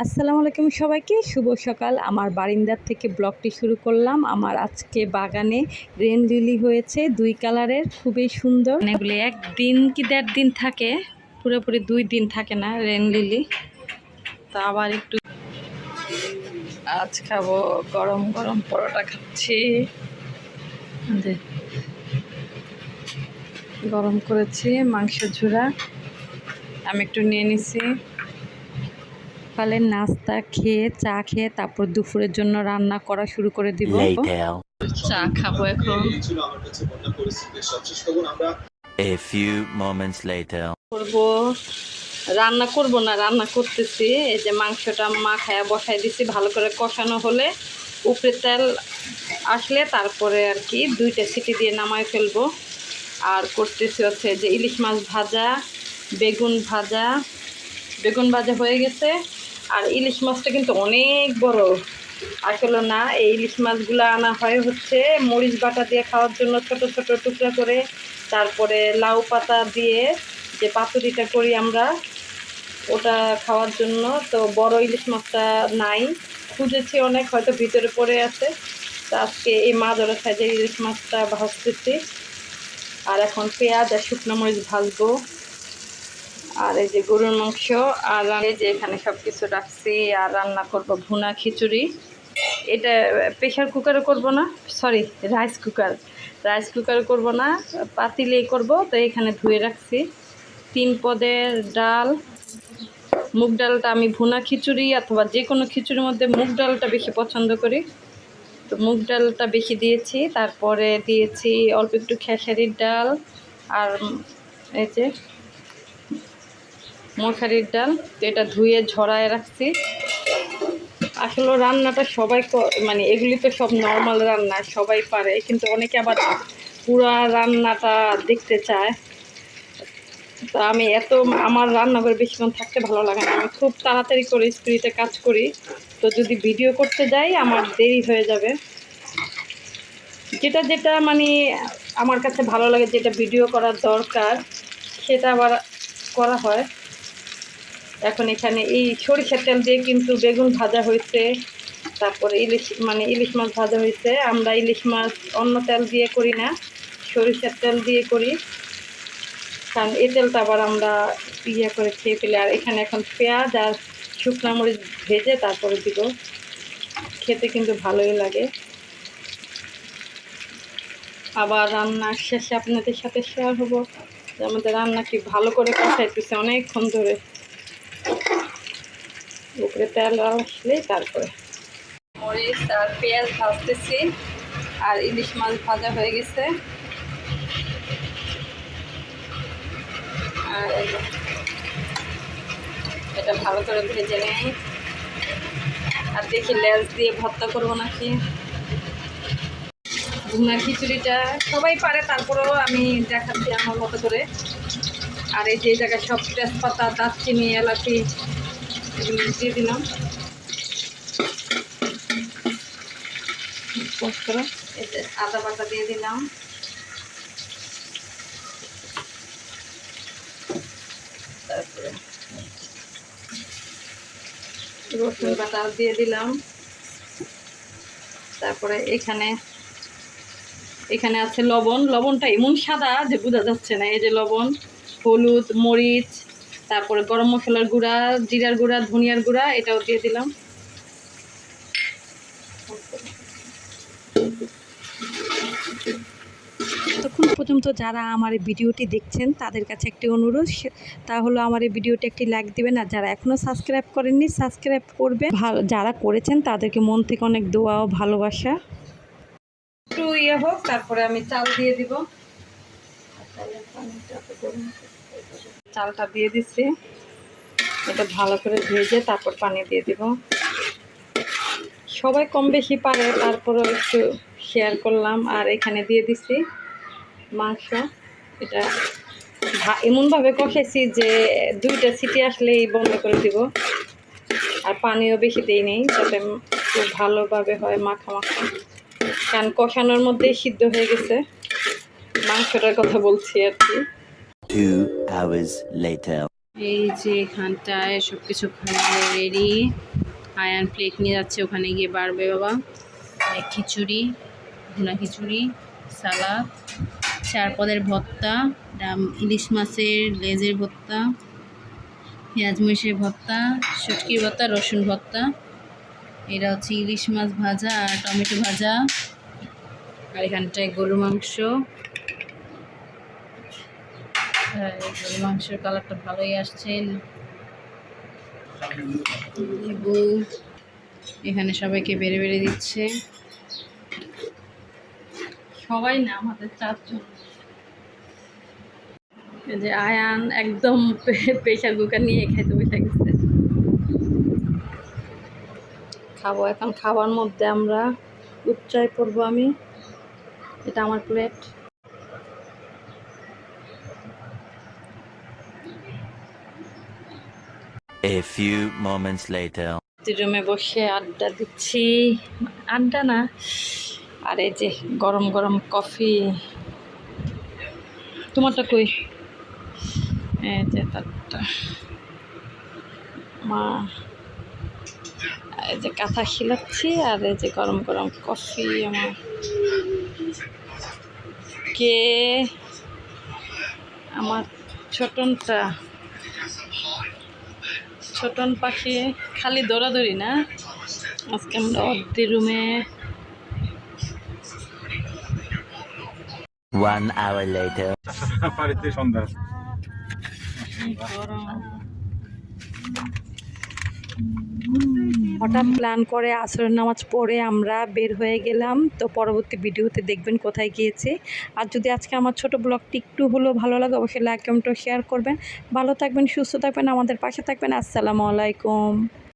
আসসালামু আলাইকুম সবাইকে, শুভ সকাল। আমার বারিন্দার থেকে ব্লগটি শুরু করলাম। আমার আজকে বাগানে রেন লিলি হয়েছে 2 কালারের, খুবই সুন্দর। এগুলি 1 দিন কি 1.5 দিন থাকে, পুরোপুরি 2 দিন থাকে না রেন লিলি। তো আবার একটু আজ খাবো গরম গরম পরোটা খাচ্ছি। গরম করেছি মাংস ঝুরা, আমি একটু নিয়ে নিছি। সকালের নাস্তা খেয়ে চা খেয়ে তারপর দুপুরের জন্য রান্না করা শুরু করে দিব। চা খাবো এখন। A few moments later. রান্না করব না, রান্না করতেছি। এই যে মাংসটা মাখায়া বসাই দিছি, ভালো করে কষানো হলে উপরে তেল আসলে তারপরে আর কি 2টা সিটি দিয়ে নামাই ফেলবো। আর করতেছি হচ্ছে যে ইলিশ মাছ ভাজা, বেগুন ভাজা। বেগুন ভাজা হয়ে গেছে। আর ইলিশ মাছটা কিন্তু অনেক বড়, আসলে না। এই ইলিশ মাছগুলো আনা হয় হচ্ছে মরিচ বাটা দিয়ে খাওয়ার জন্য, ছোট ছোট টুকরা করে। তারপরে লাউ পাতা দিয়ে যে পাতুরিটা করি আমরা, ওটা খাওয়ার জন্য। তো বড় ইলিশ মাছটা নাই, খুঁজেছি অনেক, হয়তো ভিতরে পড়ে আছে। তো আজকে এই মা ধরা সাইজের ইলিশ মাছটা ভাজতেছি। আর এখন পেঁয়াজ আর শুকনো মরিচ ভাজবো। আর এই যে গরুর মাংস, আর এই যে এখানে সব কিছু রাখছি। আর রান্না করব ভুনা খিচুড়ি। এটা প্রেশার কুকারে করব না, সরি রাইস কুকারে করব না, পাতিলেই করব। তো এখানে ধুয়ে রাখছি 3 পদের ডাল। মুগ ডালটা আমি ভুনা খিচুড়ি অথবা যে কোনো খিচুড়ির মধ্যে মুগ ডালটা বেশি পছন্দ করি, তো মুগ ডালটা বেশি দিয়েছি। তারপরে দিয়েছি অল্প একটু খেসারির ডাল, আর এই যে মশারির ডাল। তো এটা ধুয়ে ঝরায় রাখছি। আসলে রান্নাটা সবাই মানে এগুলি তো সব নর্মাল রান্না, সবাই পারে, কিন্তু অনেকে আবার পুরা রান্নাটা দেখতে চায়। তো আমি আমার রান্নাঘরে বেশিক্ষণ থাকতে ভালো লাগে না, আমি খুব তাড়াতাড়ি করে স্পিডে কাজ করি। তো যদি ভিডিও করতে যাই আমার দেরি হয়ে যাবে। যেটা যেটা মানে আমার কাছে ভালো লাগে, যেটা ভিডিও করার দরকার সেটা আবার করা হয়। এখন এখানে এই সরিষার তেল দিয়ে কিন্তু বেগুন ভাজা হয়েছে, তারপরে ইলিশ মাছ ভাজা হয়েছে। আমরা ইলিশ মাছ অন্য তেল দিয়ে করি না, সরিষার তেল দিয়ে করি, কারণ এই তেলটা আবার আমরা করে খেয়ে ফেলি। আর এখানে এখন পেঁয়াজ আর শুকনো মরিচ ভেজে তারপরে দিব, খেতে কিন্তু ভালোই লাগে। আবার রান্নার শেষে আপনাদের সাথে শেয়ার হবো যে আমাদের রান্না কি ভালো করে কষাইতেছে অনেকক্ষণ ধরে। উপরে তেল আসলেই তারপরে মরিচ আর পেঁয়াজ ভাজতেছি। আর ইলিশ মাছ ভাজা হয়ে গেছে। আর এটা ভালো করে ভেজে নেই। আর দেখি লেজ দিয়ে ভর্তা করবো নাকি। ভুনা খিচুড়িটা সবাই পারে, তারপরেও আমি দেখাচ্ছি আমার মতো করে। আর এই যে জায়গায় সব তেজপাতা, দারচিনি, এলাচি এগুলো দিয়ে দিলাম। এতে আদা বাটা দিয়ে দিলাম। তারপরে রসুন বাটা দিয়ে দিলাম। তারপরে এখানে আছে লবণ। লবণটা এমন সাদা যে বোঝা যাচ্ছে না। এই যে লবণ, হলুদ, মরিচ, তারপরে গরম মশলার গুঁড়া, জিরার গুঁড়া, ধনিয়ার গুঁড়া, এটাও দিয়ে দিলাম। তখন পর্যন্ত যারা আমার এই ভিডিওটি দেখছেন তাদের কাছে একটি অনুরোধ, তা হলো আমার এই ভিডিওটি একটি লাইক দিবেন। আর যারা এখনও সাবস্ক্রাইব করেননি সাবস্ক্রাইব করবেন। যারা করেছেন তাদেরকে মন থেকে অনেক দোয়া ও ভালোবাসা। একটু হোক, তারপরে আমি চাল দিয়ে দিব। চালটা দিয়ে দিচ্ছি, এটা ভালো করে ভেজে তারপর পানি দিয়ে দিব। সবাই কম বেশি পারে, তারপরে একটু শেয়ার করলাম। আর এখানে দিয়ে দিচ্ছি মাংস। এটা এমনভাবে কষাইছি যে 2টা সিটি আসলেই বন্ধ করে দিব। আর পানিও বেশি দিই নেই, যাতে খুব ভালোভাবে হয় মাখা মাখা, কারণ কষানোর মধ্যেই সিদ্ধ হয়ে গেছে। মাংসটার কথা বলছি আর কি। 2 hours later. এই যে এখানটায় সব কিছু খাবার রেডি। আয়ান প্লেট নিয়ে যাচ্ছে, ওখানে গিয়ে বাড়বে বাবা। খিচুড়ি, ভুনা খিচুড়ি, সালাদ, 4 পদের ভর্তা, ইলিশ মাছের লেজের ভর্তা, পেঁয়াজ মরিচের ভর্তা, শুটকির ভর্তা, রসুন ভর্তা। এটা হচ্ছে ইলিশ মাছ ভাজা আর টমেটো ভাজা। আর এখানটায় গরু মাংস। গরু মাংসের কালারটা ভালোই আসছে। লেবু এখানে সবাইকে বেড়ে বেড়ে দিচ্ছে। সবাই না, আমাদের 4 জন। এই যে আয়ান একদম প্রেশার কুকার নিয়ে খাইতে বসে গেছে। খাবো এখন। খাবার মধ্যে আমরা উপচায় পড়বো আমি। এটা আমার plate. A few moments later. রুমে বসে আড্ডা দিচ্ছি। আড্ডা না, আর এই যে গরম গরম কফি। তোমারটা কই? এই যে তারটা মা। এই যে কাঁথা খিলাচ্ছি, আর এই যে গরম গরম কফি আমার। কে আমার ছোটনটা, ছোটন পাখি খালি দৌড়াদৌড়ি না। আজকে আমরা অর্ধি রুমে। 1 hour later. বাড়িতে সন্ধ্যা হঠাৎ প্ল্যান করে আসরের নামাজ পড়ে আমরা বের হয়ে গেলাম। তো পরবর্তী ভিডিওতে দেখবেন কোথায় গিয়েছে। আর যদি আজকে আমার ছোট ব্লগটি একটু হলেও ভালো লাগে, অবশ্যই লাইক কমেন্ট ও শেয়ার করবেন। ভালো থাকবেন, সুস্থ থাকবেন, আমাদের পাশে থাকবেন। আসসালামু আলাইকুম।